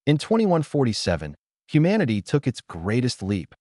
In 2147, humanity took its greatest leap,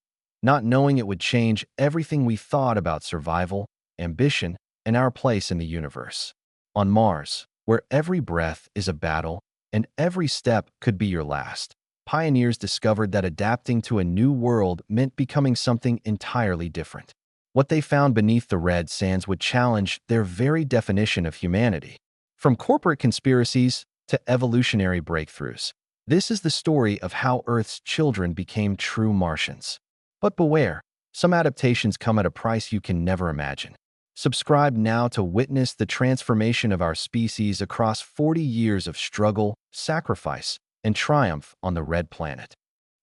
not knowing it would change everything we thought about survival, ambition, and our place in the universe. On Mars, where every breath is a battle and every step could be your last, pioneers discovered that adapting to a new world meant becoming something entirely different. What they found beneath the red sands would challenge their very definition of humanity. From corporate conspiracies to evolutionary breakthroughs, this is the story of how Earth's children became true Martians. But beware, some adaptations come at a price you can never imagine. Subscribe now to witness the transformation of our species across 40 years of struggle, sacrifice, and triumph on the Red Planet.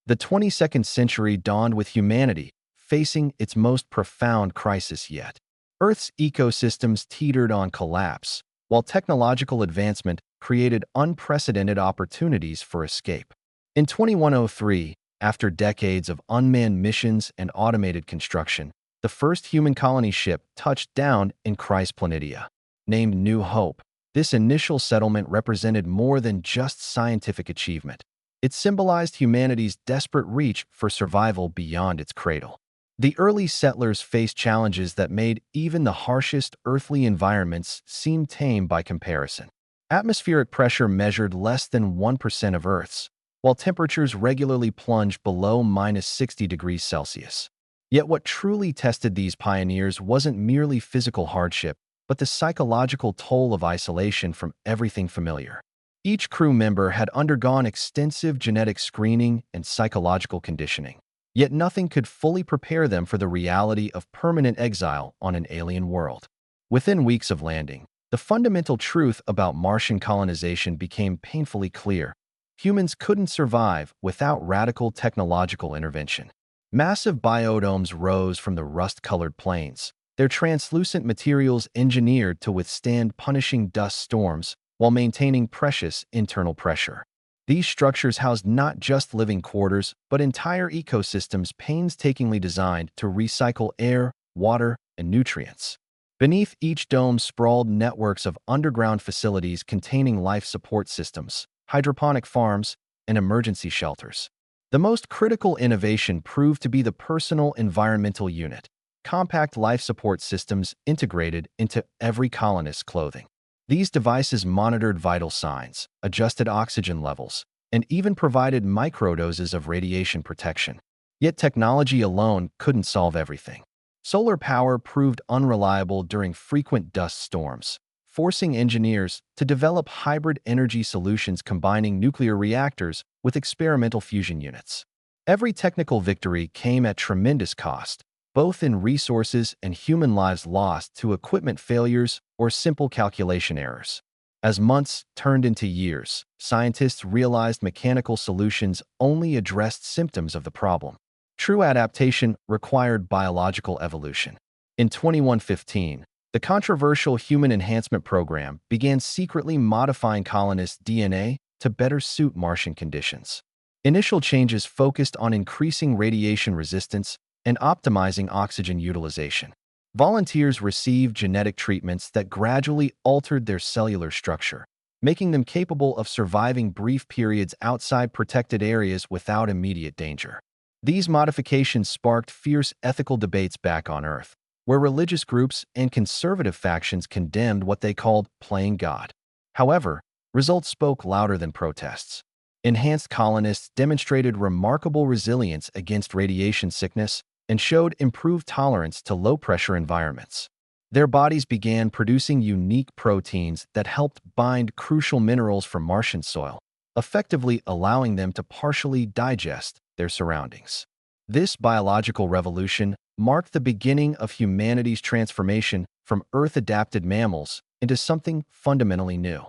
The 22nd century dawned with humanity facing its most profound crisis yet. Earth's ecosystems teetered on collapse, while technological advancement created unprecedented opportunities for escape. In 2103, after decades of unmanned missions and automated construction, the first human colony ship touched down in Planitia. Named New Hope, this initial settlement represented more than just scientific achievement. It symbolized humanity's desperate reach for survival beyond its cradle. The early settlers faced challenges that made even the harshest earthly environments seem tame by comparison. Atmospheric pressure measured less than 1% of Earth's, while temperatures regularly plunged below -60 degrees Celsius. Yet what truly tested these pioneers wasn't merely physical hardship, but the psychological toll of isolation from everything familiar. Each crew member had undergone extensive genetic screening and psychological conditioning, yet nothing could fully prepare them for the reality of permanent exile on an alien world. Within weeks of landing, the fundamental truth about Martian colonization became painfully clear. Humans couldn't survive without radical technological intervention. Massive biodomes rose from the rust-colored plains, their translucent materials engineered to withstand punishing dust storms while maintaining precious internal pressure. These structures housed not just living quarters, but entire ecosystems painstakingly designed to recycle air, water, and nutrients. Beneath each dome sprawled networks of underground facilities containing life support systems, hydroponic farms, and emergency shelters. The most critical innovation proved to be the Personal Environmental Unit, compact life support systems integrated into every colonist's clothing. These devices monitored vital signs, adjusted oxygen levels, and even provided microdoses of radiation protection. Yet technology alone couldn't solve everything. Solar power proved unreliable during frequent dust storms, forcing engineers to develop hybrid energy solutions combining nuclear reactors with experimental fusion units. Every technical victory came at tremendous cost, both in resources and human lives lost to equipment failures or simple calculation errors. As months turned into years, scientists realized mechanical solutions only addressed symptoms of the problem. True adaptation required biological evolution. In 2115, the controversial Human Enhancement Program began secretly modifying colonists' DNA to better suit Martian conditions. Initial changes focused on increasing radiation resistance and optimizing oxygen utilization. Volunteers received genetic treatments that gradually altered their cellular structure, making them capable of surviving brief periods outside protected areas without immediate danger. These modifications sparked fierce ethical debates back on Earth, where religious groups and conservative factions condemned what they called playing God. However, results spoke louder than protests. Enhanced colonists demonstrated remarkable resilience against radiation sickness and showed improved tolerance to low-pressure environments. Their bodies began producing unique proteins that helped bind crucial minerals from Martian soil, effectively allowing them to partially digest their surroundings. This biological revolution marked the beginning of humanity's transformation from Earth-adapted mammals into something fundamentally new.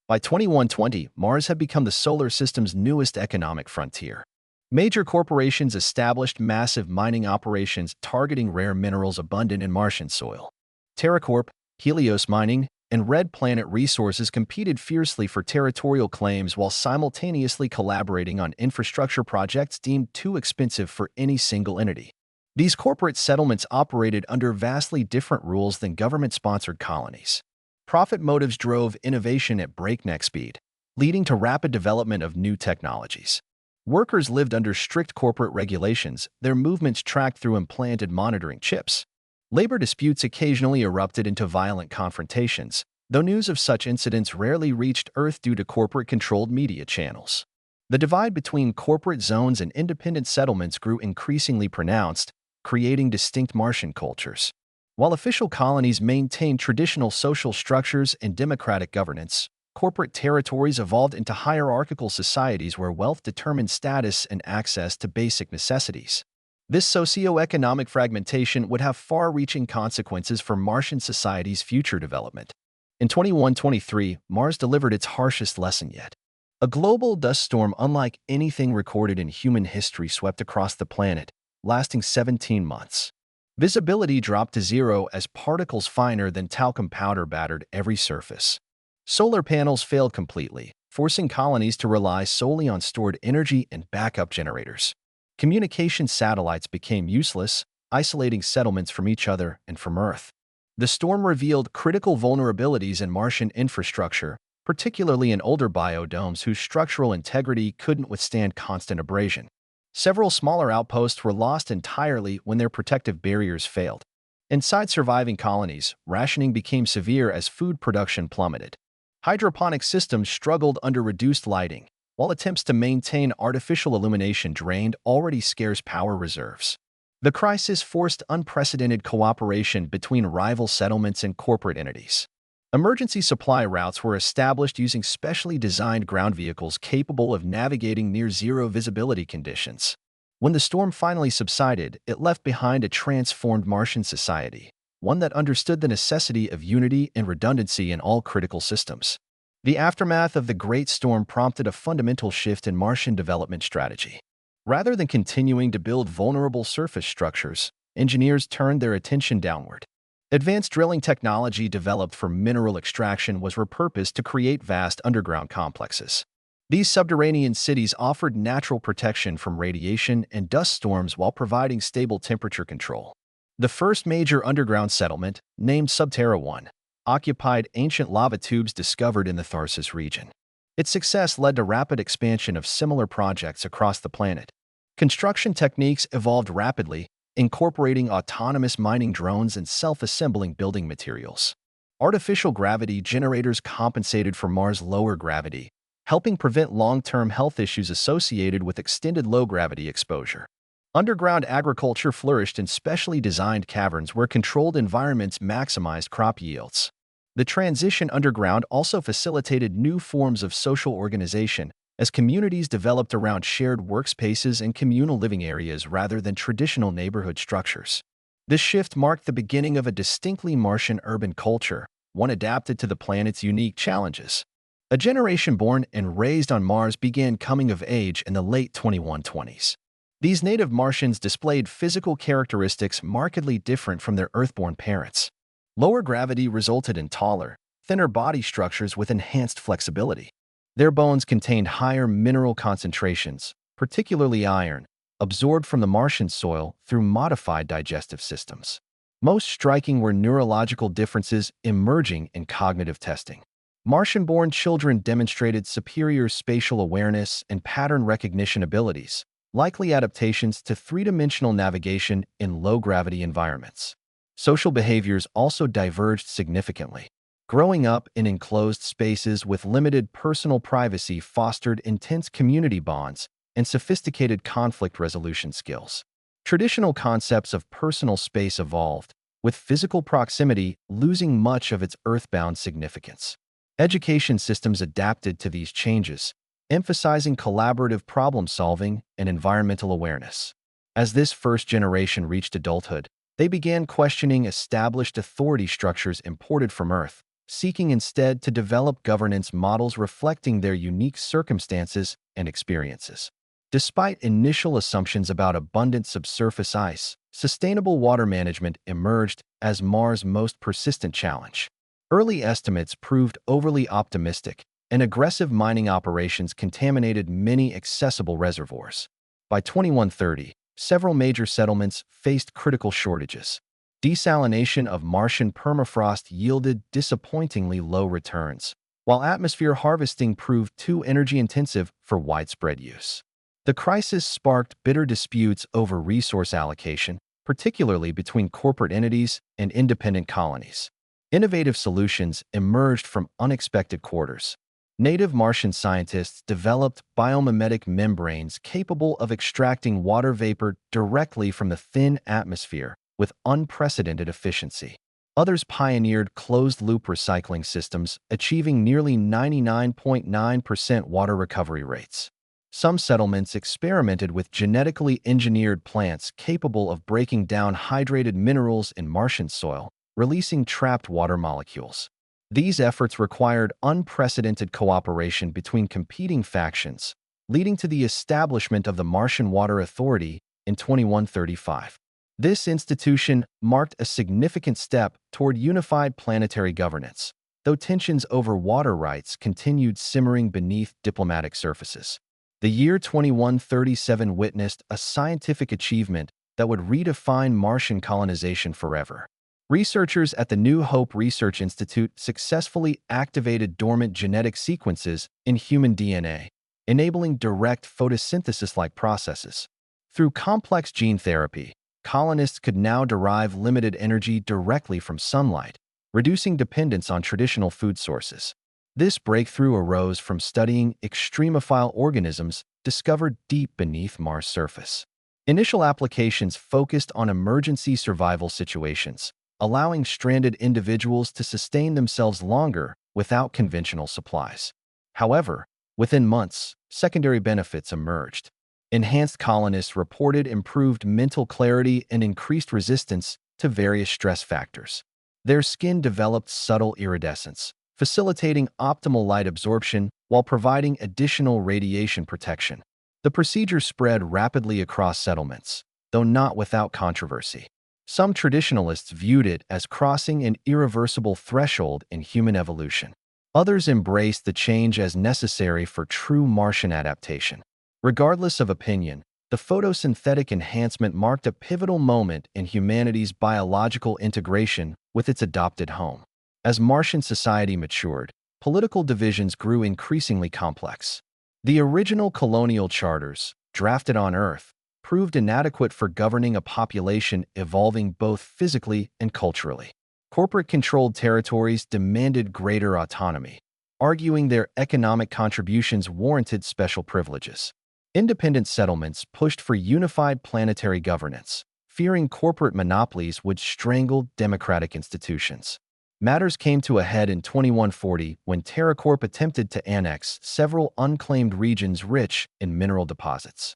By 2120, Mars had become the solar system's newest economic frontier. Major corporations established massive mining operations targeting rare minerals abundant in Martian soil. TerraCorp, Helios Mining, and Red Planet Resources competed fiercely for territorial claims while simultaneously collaborating on infrastructure projects deemed too expensive for any single entity. These corporate settlements operated under vastly different rules than government-sponsored colonies. Profit motives drove innovation at breakneck speed. leading to rapid development of new technologies. Workers lived under strict corporate regulations, their movements tracked through implanted monitoring chips. Labor disputes occasionally erupted into violent confrontations, though news of such incidents rarely reached Earth due to corporate-controlled media channels. The divide between corporate zones and independent settlements grew increasingly pronounced, creating distinct Martian cultures. While official colonies maintained traditional social structures and democratic governance, corporate territories evolved into hierarchical societies where wealth determined status and access to basic necessities. This socio-economic fragmentation would have far-reaching consequences for Martian society's future development. In 2123, Mars delivered its harshest lesson yet. A global dust storm unlike anything recorded in human history swept across the planet, lasting 17 months. Visibility dropped to zero as particles finer than talcum powder battered every surface. Solar panels failed completely, forcing colonies to rely solely on stored energy and backup generators. Communication satellites became useless, isolating settlements from each other and from Earth. The storm revealed critical vulnerabilities in Martian infrastructure, particularly in older biodomes whose structural integrity couldn't withstand constant abrasion. Several smaller outposts were lost entirely when their protective barriers failed. Inside surviving colonies, rationing became severe as food production plummeted. Hydroponic systems struggled under reduced lighting, while attempts to maintain artificial illumination drained already scarce power reserves. The crisis forced unprecedented cooperation between rival settlements and corporate entities. Emergency supply routes were established using specially designed ground vehicles capable of navigating near-zero visibility conditions. When the storm finally subsided, it left behind a transformed Martian society, one that understood the necessity of unity and redundancy in all critical systems. The aftermath of the Great Storm prompted a fundamental shift in Martian development strategy. Rather than continuing to build vulnerable surface structures, engineers turned their attention downward. Advanced drilling technology developed for mineral extraction was repurposed to create vast underground complexes. These subterranean cities offered natural protection from radiation and dust storms while providing stable temperature control. The first major underground settlement, named Subterra 1, occupied ancient lava tubes discovered in the Tharsis region. Its success led to rapid expansion of similar projects across the planet. Construction techniques evolved rapidly, incorporating autonomous mining drones and self-assembling building materials. Artificial gravity generators compensated for Mars' lower gravity, helping prevent long-term health issues associated with extended low-gravity exposure. Underground agriculture flourished in specially designed caverns where controlled environments maximized crop yields. The transition underground also facilitated new forms of social organization, as communities developed around shared workspaces and communal living areas rather than traditional neighborhood structures. This shift marked the beginning of a distinctly Martian urban culture, one adapted to the planet's unique challenges. A generation born and raised on Mars began coming of age in the late 2120s. These native Martians displayed physical characteristics markedly different from their Earthborn parents. Lower gravity resulted in taller, thinner body structures with enhanced flexibility. Their bones contained higher mineral concentrations, particularly iron, absorbed from the Martian soil through modified digestive systems. Most striking were neurological differences emerging in cognitive testing. Martian-born children demonstrated superior spatial awareness and pattern recognition abilities, likely adaptations to three-dimensional navigation in low-gravity environments. Social behaviors also diverged significantly. Growing up in enclosed spaces with limited personal privacy fostered intense community bonds and sophisticated conflict resolution skills. Traditional concepts of personal space evolved, with physical proximity losing much of its earthbound significance. Education systems adapted to these changes, emphasizing collaborative problem-solving and environmental awareness. As this first generation reached adulthood, they began questioning established authority structures imported from Earth, seeking instead to develop governance models reflecting their unique circumstances and experiences. Despite initial assumptions about abundant subsurface ice, sustainable water management emerged as Mars' most persistent challenge. Early estimates proved overly optimistic, and aggressive mining operations contaminated many accessible reservoirs. By 2130, several major settlements faced critical shortages. Desalination of Martian permafrost yielded disappointingly low returns, while atmosphere harvesting proved too energy-intensive for widespread use. The crisis sparked bitter disputes over resource allocation, particularly between corporate entities and independent colonies. Innovative solutions emerged from unexpected quarters. Native Martian scientists developed biomimetic membranes capable of extracting water vapor directly from the thin atmosphere with unprecedented efficiency. Others pioneered closed-loop recycling systems, achieving nearly 99.9% water recovery rates. Some settlements experimented with genetically engineered plants capable of breaking down hydrated minerals in Martian soil, releasing trapped water molecules. These efforts required unprecedented cooperation between competing factions, leading to the establishment of the Martian Water Authority in 2135. This institution marked a significant step toward unified planetary governance, though tensions over water rights continued simmering beneath diplomatic surfaces. The year 2137 witnessed a scientific achievement that would redefine Martian colonization forever. Researchers at the New Hope Research Institute successfully activated dormant genetic sequences in human DNA, enabling direct photosynthesis-like processes. Through complex gene therapy, colonists could now derive limited energy directly from sunlight, reducing dependence on traditional food sources. This breakthrough arose from studying extremophile organisms discovered deep beneath Mars' surface. Initial applications focused on emergency survival situations, allowing stranded individuals to sustain themselves longer without conventional supplies. However, within months, secondary benefits emerged. Enhanced colonists reported improved mental clarity and increased resistance to various stress factors. Their skin developed subtle iridescence, facilitating optimal light absorption while providing additional radiation protection. The procedure spread rapidly across settlements, though not without controversy. Some traditionalists viewed it as crossing an irreversible threshold in human evolution. Others embraced the change as necessary for true Martian adaptation. Regardless of opinion, the photosynthetic enhancement marked a pivotal moment in humanity's biological integration with its adopted home. As Martian society matured, political divisions grew increasingly complex. The original colonial charters, drafted on Earth, proved inadequate for governing a population evolving both physically and culturally. Corporate-controlled territories demanded greater autonomy, arguing their economic contributions warranted special privileges. Independent settlements pushed for unified planetary governance, fearing corporate monopolies would strangle democratic institutions. Matters came to a head in 2140 when TerraCorp attempted to annex several unclaimed regions rich in mineral deposits.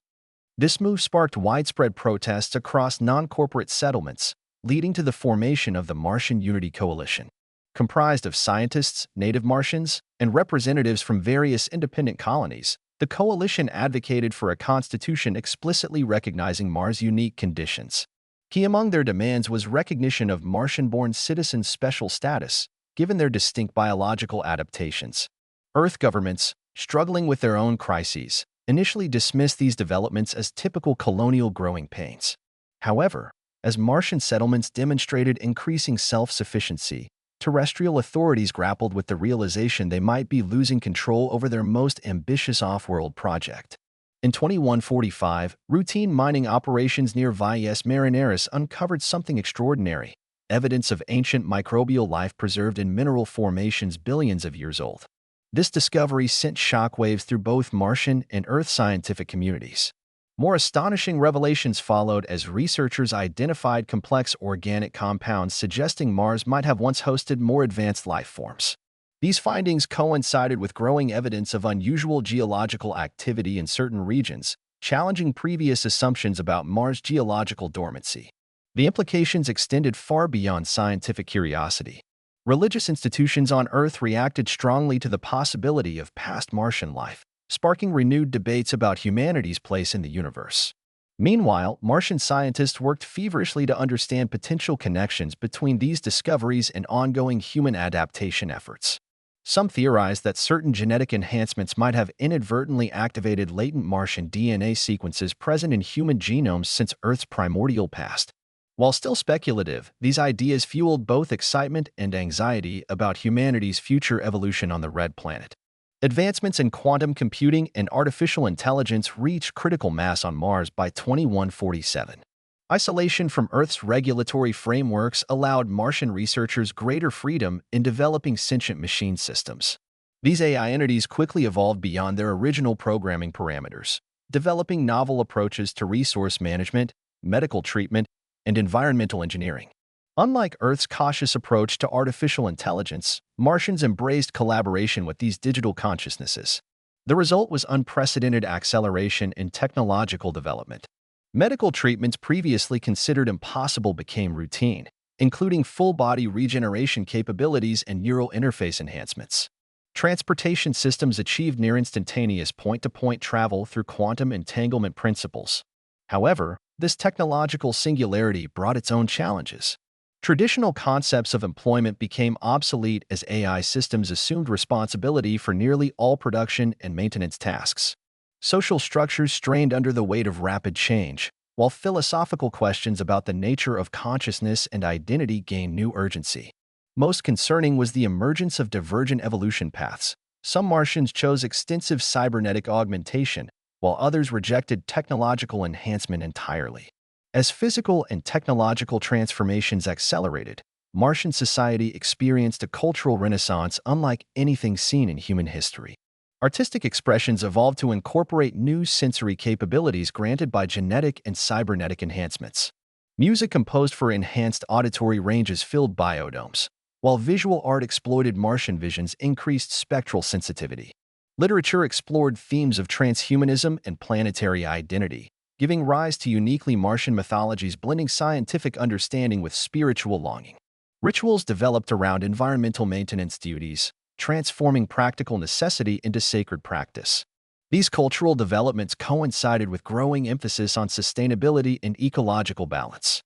This move sparked widespread protests across non-corporate settlements, leading to the formation of the Martian Unity Coalition. Comprised of scientists, native Martians, and representatives from various independent colonies, the coalition advocated for a constitution explicitly recognizing Mars' unique conditions. Key among their demands was recognition of Martian-born citizens' special status, given their distinct biological adaptations. Earth governments, struggling with their own crises, initially dismissed these developments as typical colonial growing pains. However, as Martian settlements demonstrated increasing self-sufficiency, terrestrial authorities grappled with the realization they might be losing control over their most ambitious off-world project. In 2145, routine mining operations near Valles Marineris uncovered something extraordinary, evidence of ancient microbial life preserved in mineral formations billions of years old. This discovery sent shockwaves through both Martian and Earth scientific communities. More astonishing revelations followed as researchers identified complex organic compounds suggesting Mars might have once hosted more advanced life forms. These findings coincided with growing evidence of unusual geological activity in certain regions, challenging previous assumptions about Mars' geological dormancy. The implications extended far beyond scientific curiosity. Religious institutions on Earth reacted strongly to the possibility of past Martian life, sparking renewed debates about humanity's place in the universe. Meanwhile, Martian scientists worked feverishly to understand potential connections between these discoveries and ongoing human adaptation efforts. Some theorized that certain genetic enhancements might have inadvertently activated latent Martian DNA sequences present in human genomes since Earth's primordial past. While still speculative, these ideas fueled both excitement and anxiety about humanity's future evolution on the Red Planet. Advancements in quantum computing and artificial intelligence reached critical mass on Mars by 2147. Isolation from Earth's regulatory frameworks allowed Martian researchers greater freedom in developing sentient machine systems. These AI entities quickly evolved beyond their original programming parameters, developing novel approaches to resource management, medical treatment, and environmental engineering. Unlike Earth's cautious approach to artificial intelligence, Martians embraced collaboration with these digital consciousnesses. The result was unprecedented acceleration in technological development. Medical treatments previously considered impossible became routine, including full-body regeneration capabilities and neural interface enhancements. Transportation systems achieved near-instantaneous point-to-point travel through quantum entanglement principles. However, this technological singularity brought its own challenges. Traditional concepts of employment became obsolete as AI systems assumed responsibility for nearly all production and maintenance tasks. Social structures strained under the weight of rapid change, while philosophical questions about the nature of consciousness and identity gained new urgency. Most concerning was the emergence of divergent evolution paths. Some Martians chose extensive cybernetic augmentation, while others rejected technological enhancement entirely. As physical and technological transformations accelerated, Martian society experienced a cultural renaissance unlike anything seen in human history. Artistic expressions evolved to incorporate new sensory capabilities granted by genetic and cybernetic enhancements. Music composed for enhanced auditory ranges filled biodomes, while visual art exploited Martian vision's increased spectral sensitivity. Literature explored themes of transhumanism and planetary identity, giving rise to uniquely Martian mythologies blending scientific understanding with spiritual longing. Rituals developed around environmental maintenance duties, transforming practical necessity into sacred practice. These cultural developments coincided with growing emphasis on sustainability and ecological balance.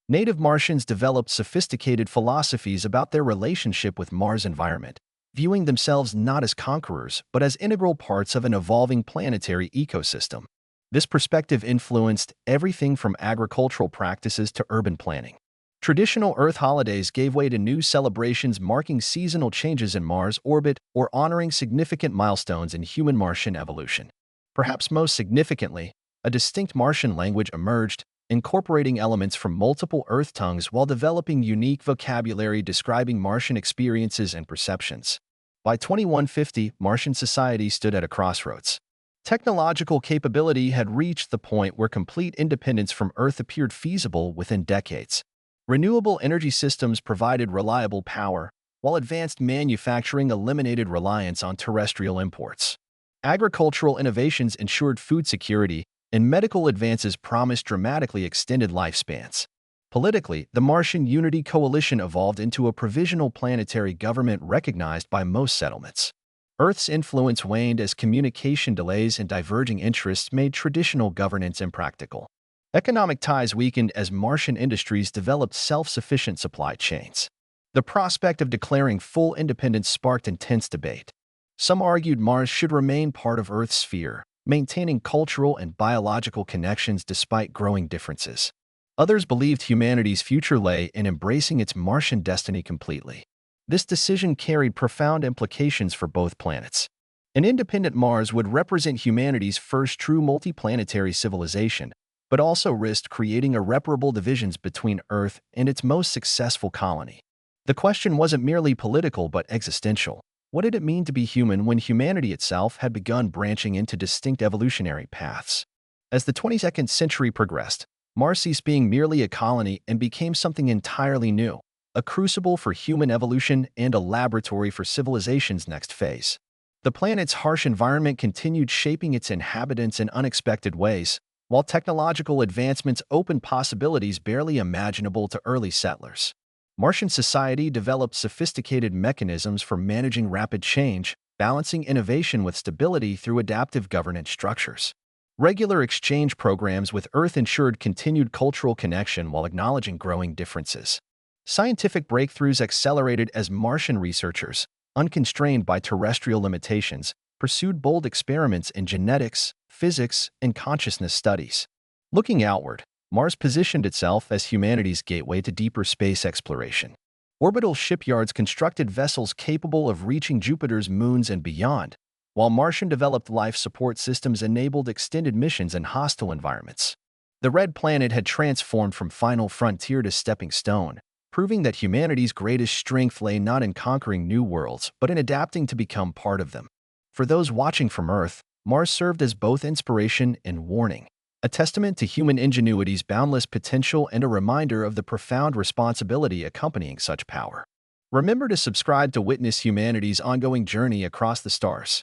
Native Martians developed sophisticated philosophies about their relationship with Mars' environment, viewing themselves not as conquerors but as integral parts of an evolving planetary ecosystem. This perspective influenced everything from agricultural practices to urban planning. Traditional Earth holidays gave way to new celebrations marking seasonal changes in Mars' orbit or honoring significant milestones in human-Martian evolution. Perhaps most significantly, a distinct Martian language emerged, incorporating elements from multiple Earth tongues while developing unique vocabulary describing Martian experiences and perceptions. By 2150, Martian society stood at a crossroads. Technological capability had reached the point where complete independence from Earth appeared feasible within decades. Renewable energy systems provided reliable power, while advanced manufacturing eliminated reliance on terrestrial imports. Agricultural innovations ensured food security, and medical advances promised dramatically extended lifespans. Politically, the Martian Unity Coalition evolved into a provisional planetary government recognized by most settlements. Earth's influence waned as communication delays and diverging interests made traditional governance impractical. Economic ties weakened as Martian industries developed self-sufficient supply chains. The prospect of declaring full independence sparked intense debate. Some argued Mars should remain part of Earth's sphere, maintaining cultural and biological connections despite growing differences. Others believed humanity's future lay in embracing its Martian destiny completely. This decision carried profound implications for both planets. An independent Mars would represent humanity's first true multiplanetary civilization, but also risked creating irreparable divisions between Earth and its most successful colony. The question wasn't merely political but existential. What did it mean to be human when humanity itself had begun branching into distinct evolutionary paths? As the 22nd century progressed, Mars ceased being merely a colony and became something entirely new, a crucible for human evolution and a laboratory for civilization's next phase. The planet's harsh environment continued shaping its inhabitants in unexpected ways, while technological advancements opened possibilities barely imaginable to early settlers. Martian society developed sophisticated mechanisms for managing rapid change, balancing innovation with stability through adaptive governance structures. Regular exchange programs with Earth ensured continued cultural connection while acknowledging growing differences. Scientific breakthroughs accelerated as Martian researchers, unconstrained by terrestrial limitations, pursued bold experiments in genetics, physics, and consciousness studies. Looking outward, Mars positioned itself as humanity's gateway to deeper space exploration. Orbital shipyards constructed vessels capable of reaching Jupiter's moons and beyond, while Martian-developed life support systems enabled extended missions in hostile environments. The Red Planet had transformed from final frontier to stepping stone, proving that humanity's greatest strength lay not in conquering new worlds, but in adapting to become part of them. For those watching from Earth, Mars served as both inspiration and warning, a testament to human ingenuity's boundless potential and a reminder of the profound responsibility accompanying such power. Remember to subscribe to witness humanity's ongoing journey across the stars.